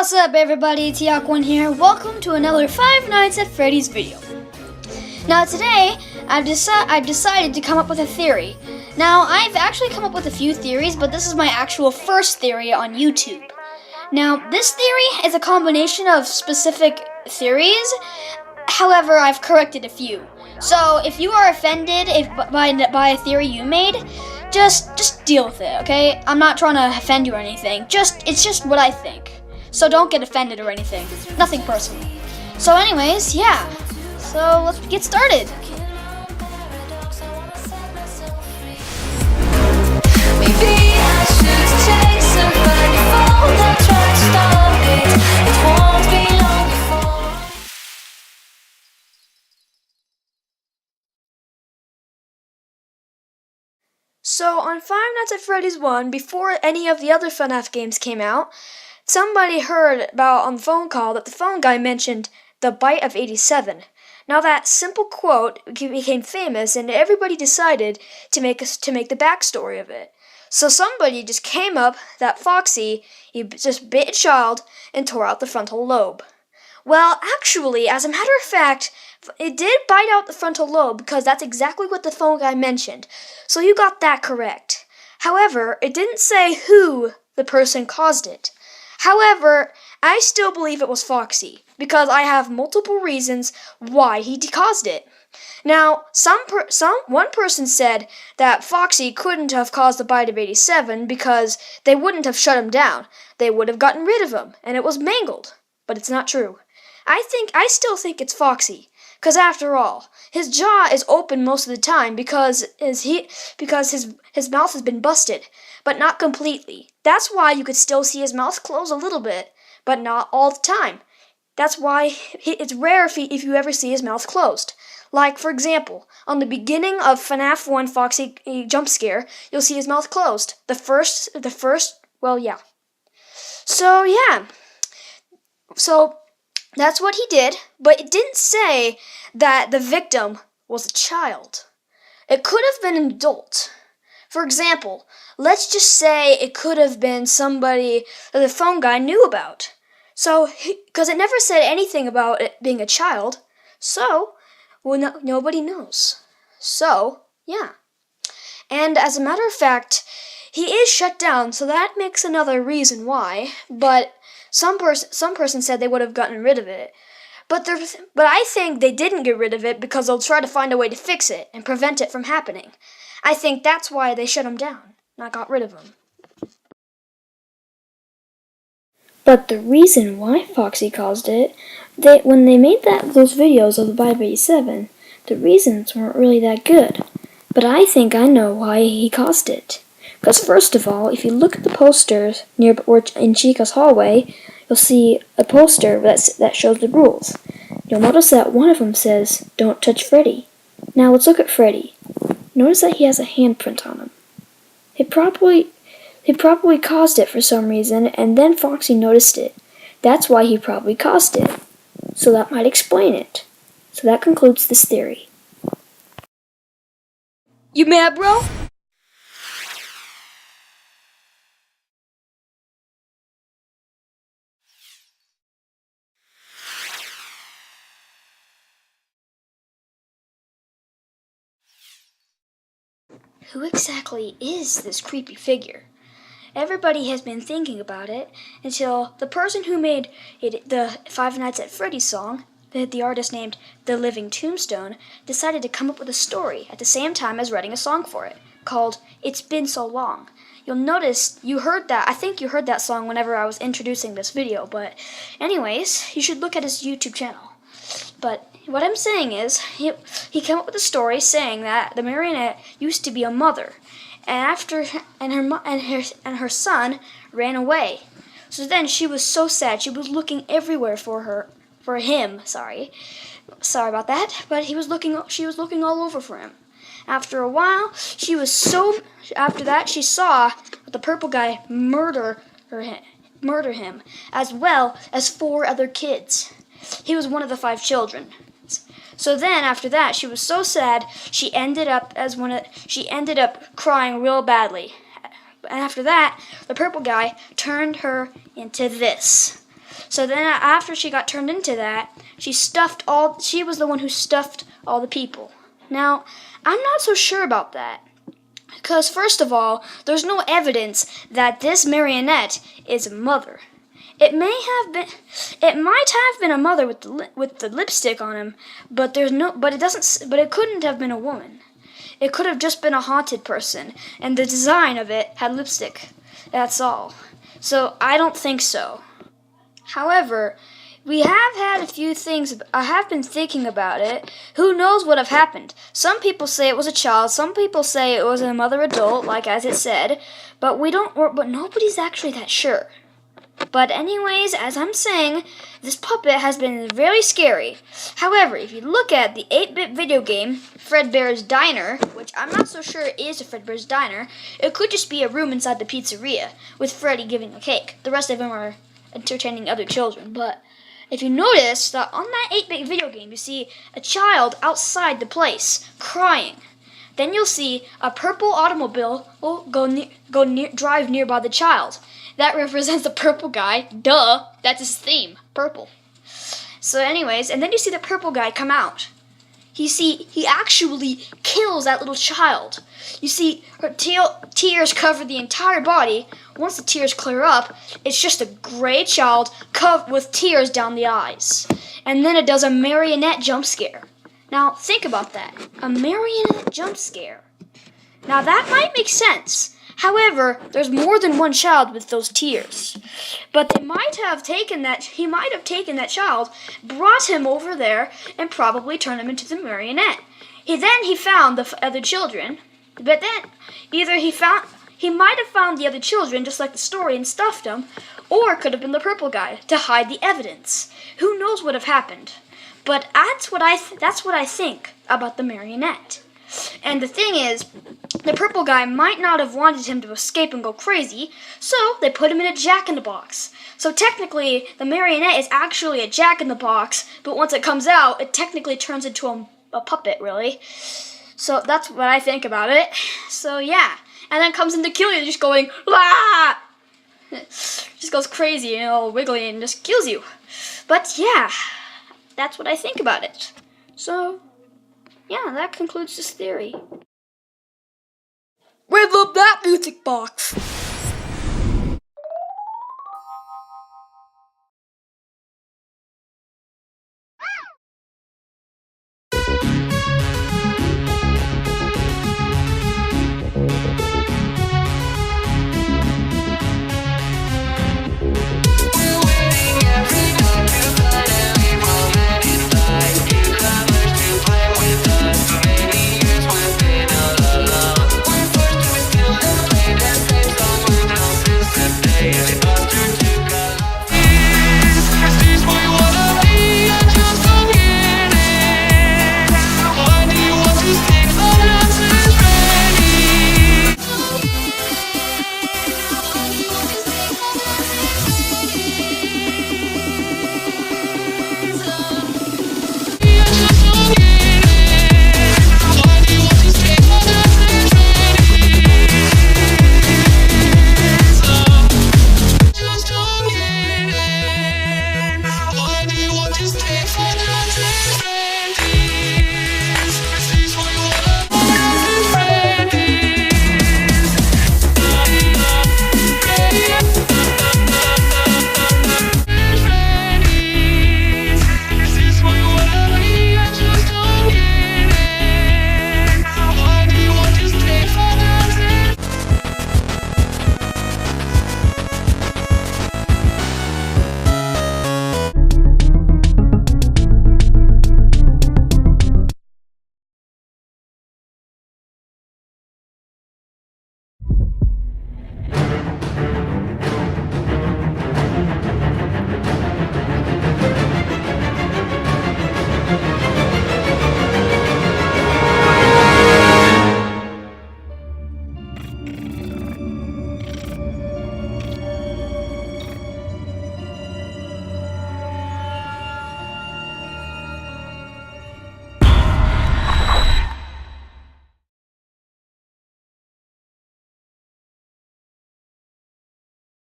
What's up everybody, Tiak1 here. Welcome to another Five Nights at Freddy's video. Now today, I've decided to come up with a theory. Now, I've actually come up with a few theories, but this is my actual first theory on YouTube. Now, this theory is a combination of specific theories. However, I've corrected a few. So, if you are offended by a theory you made, just deal with it, okay? I'm not trying to offend you or anything. It's just what I think. So don't get offended or anything. Nothing personal. So anyways, yeah. So let's get started. So on Five Nights at Freddy's 1, before any of the other FNAF games came out, somebody heard on the phone call that the phone guy mentioned the bite of 87. Now that simple quote became famous, and everybody decided to make the backstory of it. So somebody just came up that Foxy, he just bit a child and tore out the frontal lobe. Well, actually, as a matter of fact, it did bite out the frontal lobe because that's exactly what the phone guy mentioned. So you got that correct. However, it didn't say who the person caused it. However, I still believe it was Foxy, because I have multiple reasons why he caused it. Now, one person said that Foxy couldn't have caused the bite of 87 because they wouldn't have shut him down. They would have gotten rid of him, and it was mangled. But it's not true. I still think it's Foxy, because after all, his jaw is open most of the time because his mouth has been busted, but not completely. That's why you could still see his mouth close a little bit, but not all the time. That's why it's rare if you ever see his mouth closed. Like, for example, on the beginning of FNAF 1 Foxy jump scare, you'll see his mouth closed. The first, well, yeah. So, yeah. So, that's what he did, but it didn't say that the victim was a child. It could have been an adult. For example, let's just say it could have been somebody that the phone guy knew about. So, because it never said anything about it being a child, so, well, nobody knows. So, yeah. And as a matter of fact, he is shut down, so that makes another reason why, but some person said they would have gotten rid of it. But I think they didn't get rid of it because they'll try to find a way to fix it and prevent it from happening. I think that's why they shut him down, not got rid of him. But the reason why Foxy caused it, when they made those videos of the bite of 87, the reasons weren't really that good. But I think I know why he caused it. Because first of all, if you look at the posters in Chica's hallway, you'll see a poster that shows the rules. You'll notice that one of them says, "Don't touch Freddy." Now let's look at Freddy. Notice that he has a handprint on him. He probably caused it for some reason, and then Foxy noticed it. That's why he probably caused it. So that might explain it. So that concludes this theory. You mad, bro? Who exactly is this creepy figure? Everybody has been thinking about it until the person who made the Five Nights at Freddy's song, the artist named The Living Tombstone, decided to come up with a story at the same time as writing a song for it, called It's Been So Long. You'll notice, I think you heard that song whenever I was introducing this video, but anyways, you should look at his YouTube channel. But what I'm saying is, he came up with a story saying that the marionette used to be a mother, and her son ran away. So then she was so sad. She was looking everywhere for him. Sorry about that. But she was looking all over for him. After a while, after that, she saw the purple guy murder him, as well as 4 other kids. He was one of the 5 children. So then, after that, she was so sad, she ended up crying real badly. And after that, the purple guy turned her into this. So then after she got turned into that, she was the one who stuffed all the people. Now, I'm not so sure about that. Because first of all, there's no evidence that this marionette is a mother. It might have been a mother with the lipstick on him, but it couldn't have been a woman. It could have just been a haunted person, and the design of it had lipstick. That's all. So I don't think so. However, we have had a few things. I have been thinking about it. Who knows what have happened? Some people say it was a child. Some people say it was a mother adult, like as it said. But nobody's actually that sure. But anyways, as I'm saying, this puppet has been very scary. However, if you look at the 8-bit video game, Fredbear's Diner, which I'm not so sure is a Fredbear's Diner, it could just be a room inside the pizzeria with Freddy giving a cake. The rest of them are entertaining other children. But if you notice that on that 8-bit video game, you see a child outside the place crying. Then you'll see a purple automobile drive nearby the child. That represents the purple guy. Duh, that's his theme, purple. So anyways, and then you see the purple guy come out. He actually kills that little child. You see her tears cover the entire body. Once the tears clear up, it's just a gray child covered with tears down the eyes. And then it does a marionette jump scare. Now, think about that. A marionette jump scare. Now, that might make sense. However, there's more than one child with those tears. But he might have taken that child, brought him over there, and probably turned him into the marionette. He found the other children, but then either he might have found the other children, just like the story, and stuffed them, or it could have been the purple guy to hide the evidence. Who knows what have happened? But that's what I think about the marionette. And the thing is, the purple guy might not have wanted him to escape and go crazy, so they put him in a jack-in-the-box. So technically, the marionette is actually a jack-in-the-box, but once it comes out, it technically turns into a puppet, really. So that's what I think about it. So yeah, and then comes in to kill you, just going, "Wah!" Just goes crazy and all wiggly and just kills you. But yeah, that's what I think about it. So yeah, that concludes this theory. We love that music box!